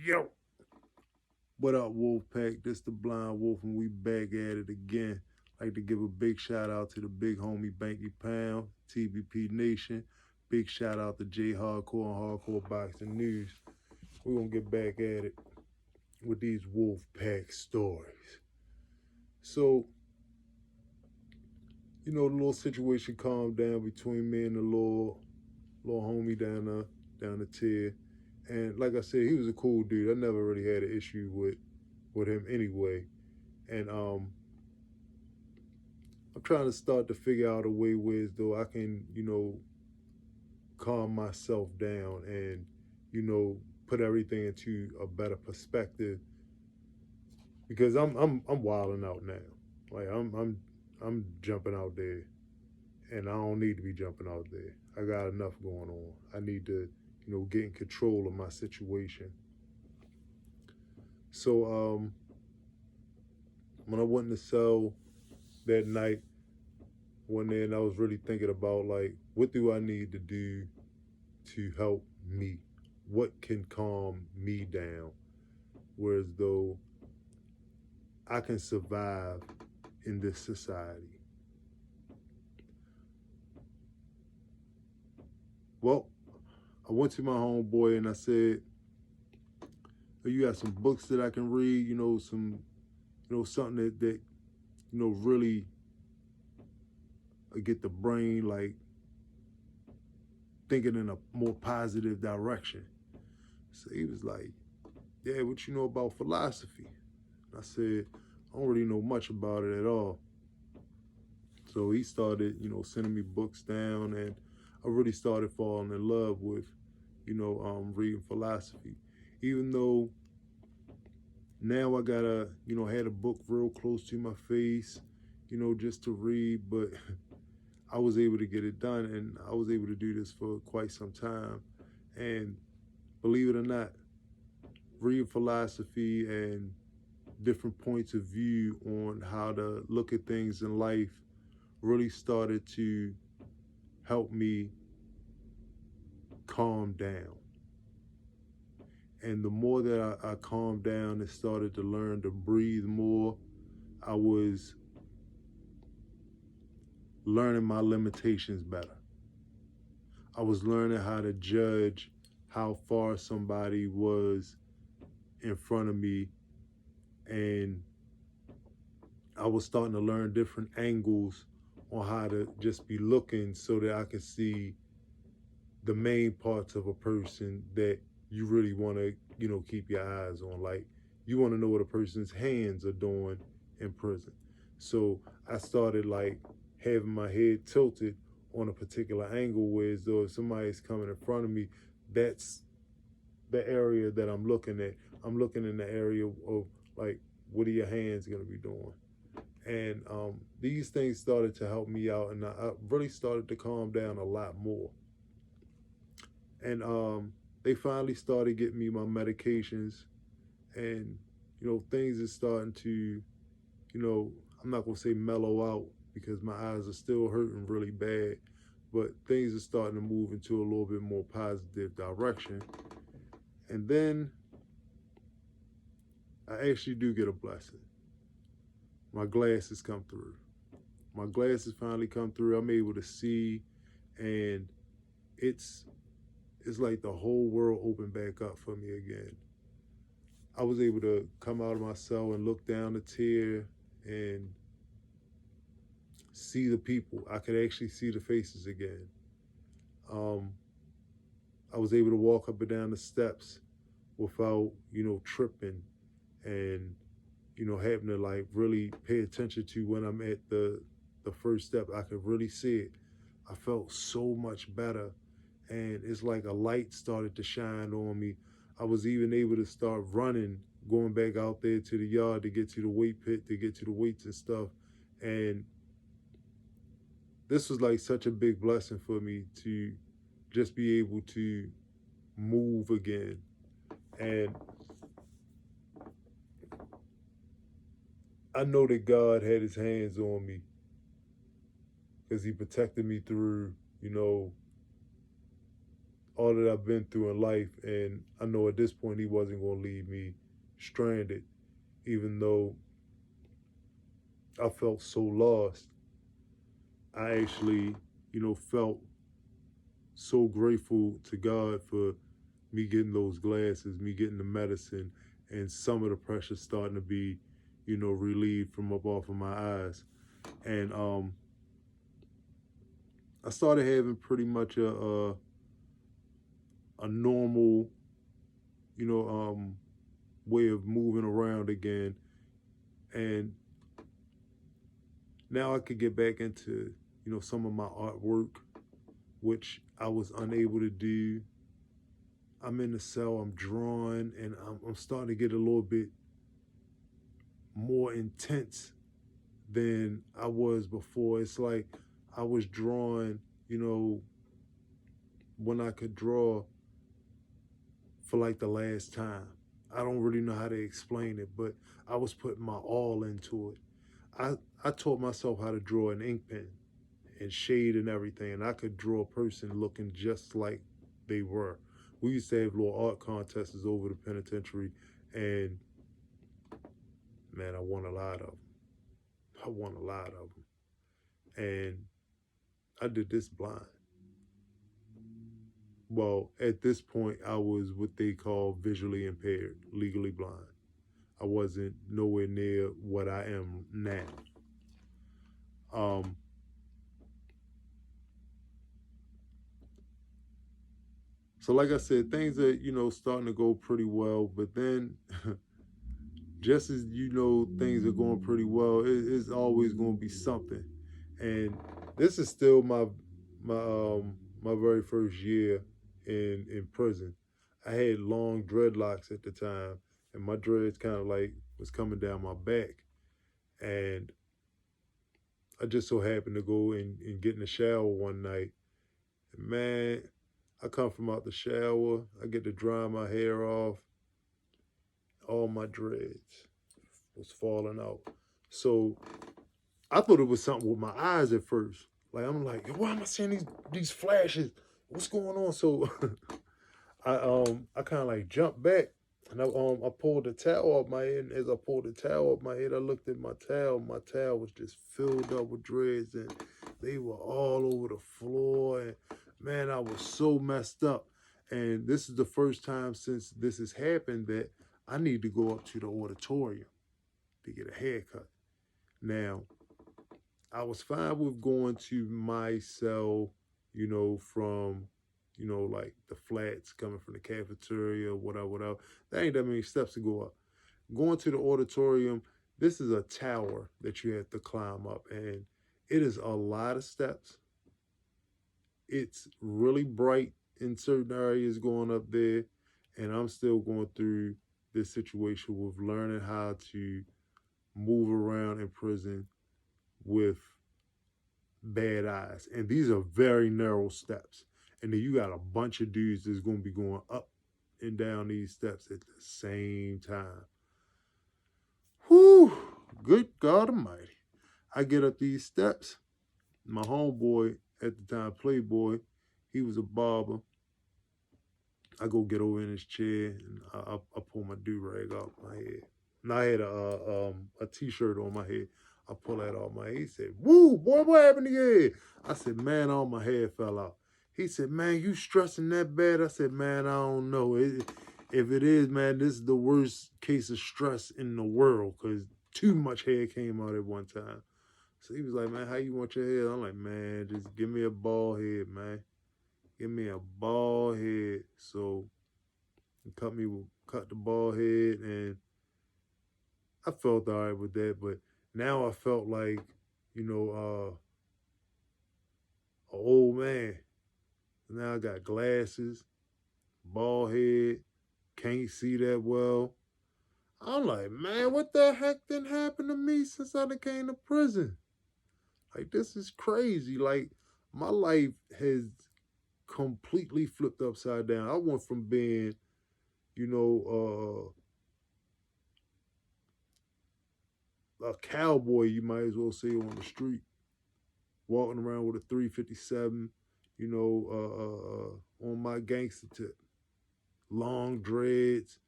Yo, what up, Wolfpack? This the Blind Wolf, and we back at it again. Like to give a big shout out to the big homie Banky Pound, TBP Nation. Big shout out to J Hardcore and Hardcore Boxing News. We're gonna get back at it with these Wolfpack stories. So, the little situation calmed down between me and the little homie down the tier. And like I said, he was a cool dude. I never really had an issue with him anyway. And I'm trying to start to figure out a way where though I can, calm myself down and, put everything into a better perspective because I'm wilding out now. Like I'm jumping out there and I don't need to be jumping out there. I got enough going on. I need to, get in control of my situation. So when I went to cell that night, one day, and I was really thinking about like, what do I need to do to help me? What can calm me down? Whereas though I can survive in this society. Well, I went to my homeboy and I said, "Oh, you got some books that I can read, something that really get the brain like thinking in a more positive direction." So he was like, "Yeah, what you know about philosophy?" I said, "I don't really know much about it at all." So he started, sending me books down, and I really started falling in love with, reading philosophy. Even though now I gotta, had a book real close to my face, just to read, but I was able to get it done, and I was able to do this for quite some time. And believe it or not, reading philosophy and different points of view on how to look at things in life really started to help me calm down. And the more that I calmed down and started to learn to breathe more, I was learning my limitations better. I was learning how to judge how far somebody was in front of me, and I was starting to learn different angles on how to just be looking so that I could see the main parts of a person that you really want to, keep your eyes on. Like, you want to know what a person's hands are doing in prison. So I started like having my head tilted on a particular angle where as though if somebody's coming in front of me, that's the area that I'm looking at. I'm looking in the area of like, what are your hands going to be doing? And these things started to help me out, and I really started to calm down a lot more. And they finally started getting me my medications, and things are starting to, I'm not gonna say mellow out because my eyes are still hurting really bad, but things are starting to move into a little bit more positive direction. And then I actually do get a blessing. My glasses come through. My glasses finally come through. I'm able to see, and it's like the whole world opened back up for me again. I was able to come out of my cell and look down the tier and see the people. I could actually see the faces again. Um, I was able to walk up and down the steps without, tripping and, having to like really pay attention to when I'm at the first step. I could really see it. I felt so much better, and it's like a light started to shine on me. I was even able to start running, going back out there to the yard to get to the weight pit, to get to the weights and stuff. And this was like such a big blessing for me to just be able to move again. And I know that God had his hands on me because he protected me through, all that I've been through in life, and I know at this point he wasn't going to leave me stranded, even though I felt so lost. I actually, felt so grateful to God for me getting those glasses, me getting the medicine, and some of the pressure starting to be, relieved from up off of my eyes. And I started having pretty much a normal, you know, way of moving around again. And now I could get back into, some of my artwork, which I was unable to do. I'm in the cell, I'm drawing, and I'm starting to get a little bit more intense than I was before. It's like I was drawing, when I could draw for like the last time. I don't really know how to explain it, but I was putting my all into it. I taught myself how to draw an ink pen and shade and everything, and I could draw a person looking just like they were. We used to have little art contests over the penitentiary, and man, I won a lot of them. I won a lot of them. And I did this blind. Well, at this point, I was what they call visually impaired, legally blind. I wasn't nowhere near what I am now. Um, so, like I said, things are, starting to go pretty well. But then, just as things are going pretty well, it's always going to be something. And this is still my very first year in prison. I had long dreadlocks at the time, and my dreads kind of like was coming down my back. And I just so happened to go and get in the shower one night. And man, I come from out the shower, I get to dry my hair off, all my dreads was falling out. So I thought it was something with my eyes at first. Like I'm like, why am I seeing these flashes? What's going on? So I kind of like jumped back, and I pulled the towel off my head. And as I pulled the towel off my head, I looked at my towel. My towel was just filled up with dreads, and they were all over the floor. And man, I was so messed up. And this is the first time since this has happened that I need to go up to the auditorium to get a haircut. Now, I was fine with going to my cell, from, like the flats coming from the cafeteria, whatever. That ain't that many steps to go up. Going to the auditorium, this is a tower that you have to climb up, and it is a lot of steps. It's really bright in certain areas going up there, and I'm still going through this situation with learning how to move around in prison with bad eyes. And these are very narrow steps. And then you got a bunch of dudes that's going to be going up and down these steps at the same time. Whew, good God Almighty. I get up these steps. My homeboy at the time, Playboy, he was a barber. I go get over in his chair and I pull my do-rag off my head. And I had a t-shirt on my head. I pull that off my head. He said, "Woo, boy, what happened to your head?" I said, "Man, all my hair fell out." He said, "Man, you stressing that bad?" I said, "Man, I don't know. If it is, man, this is the worst case of stress in the world because too much hair came out at one time." So he was like, "Man, how you want your hair?" I'm like, "Man, just give me a bald head, man. Give me a bald head." So he cut the bald head, and I felt all right with that. But now I felt like, an old man. Now I got glasses, bald head, can't see that well. I'm like, man, what the heck didn't happen to me since I came to prison? Like, this is crazy. Like, my life has completely flipped upside down. I went from being, a cowboy, you might as well say, on the street, walking around with a 357, on my gangster tip. Long dreads.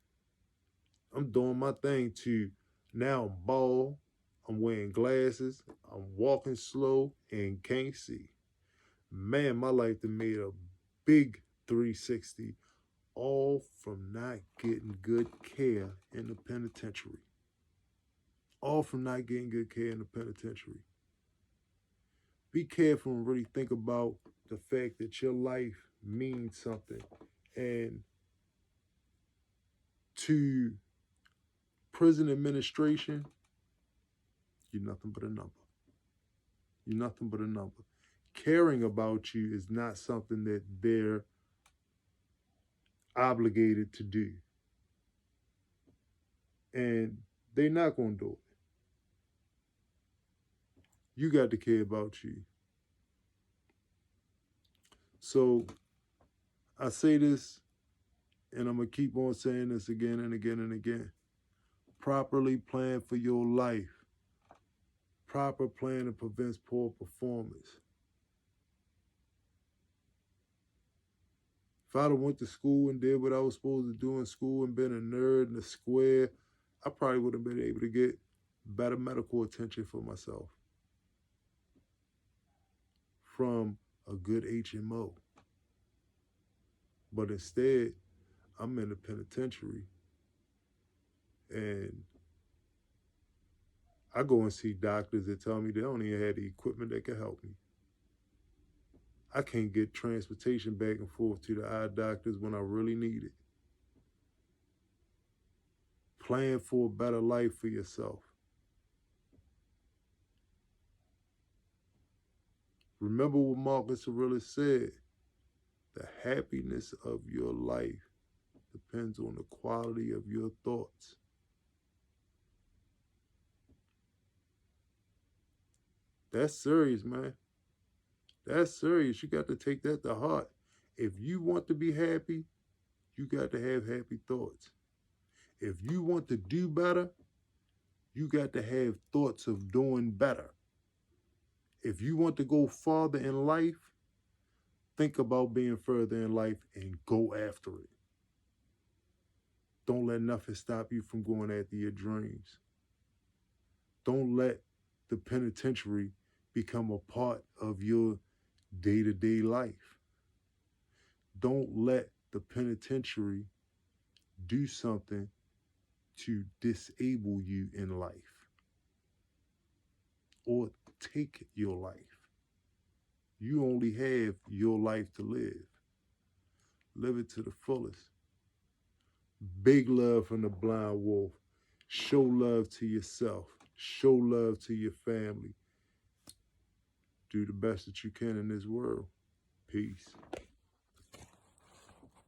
I'm doing my thing to now I'm bald. I'm wearing glasses. I'm walking slow and can't see. Man, my life done made a big 360, all from not getting good care in the penitentiary. All from not getting good care in the penitentiary. Be careful and really think about the fact that your life means something. And to prison administration, you're nothing but a number. You're nothing but a number. Caring about you is not something that they're obligated to do. And they're not going to do it. You got to care about you. So I say this, and I'm going to keep on saying this again and again and again. Properly plan for your life. Proper planning prevents poor performance. If I'd have went to school and did what I was supposed to do in school and been a nerd and a square, I probably would have been able to get better medical attention for myself from a good HMO. But instead, I'm in the penitentiary and I go and see doctors that tell me they don't even have the equipment that can help me. I can't get transportation back and forth to the eye doctors when I really need it. Plan for a better life for yourself. Remember what Marcus Aurelius said. The happiness of your life depends on the quality of your thoughts. That's serious, man. That's serious. You got to take that to heart. If you want to be happy, you got to have happy thoughts. If you want to do better, you got to have thoughts of doing better. If you want to go farther in life, think about being further in life and go after it. Don't let nothing stop you from going after your dreams. Don't let the penitentiary become a part of your day-to-day life. Don't let the penitentiary do something to disable you in life or take your life. You only have your life to live. Live it to the fullest. Big love from the blind wolf. Show love to yourself. Show love to your family. Do the best that you can in this world. Peace.